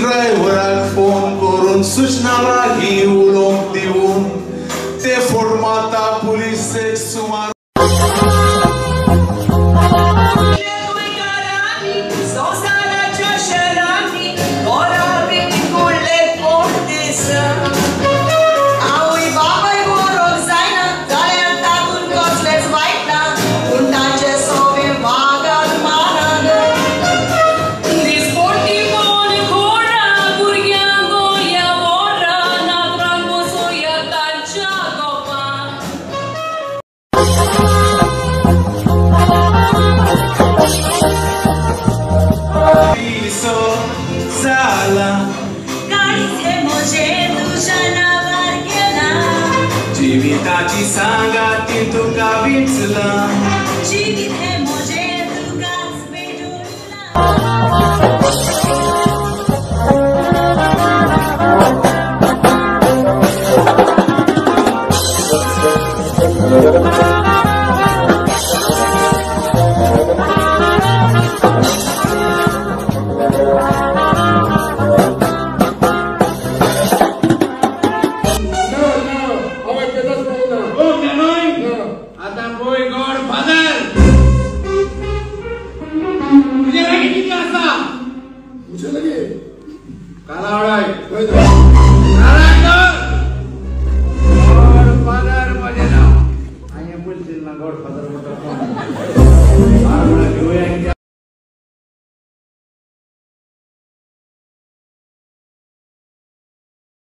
ड्रायव्हराक phone करून सूचना लागली उलोवंक दिवन ते फोट मारता पुलीस सुमार जीविताची सांगाती तुका विचला जीवित हे मोजे तुकाच आता कोई गॉड फादर मुझे लगे कितना सा मुझे लगे काला आवड़ा है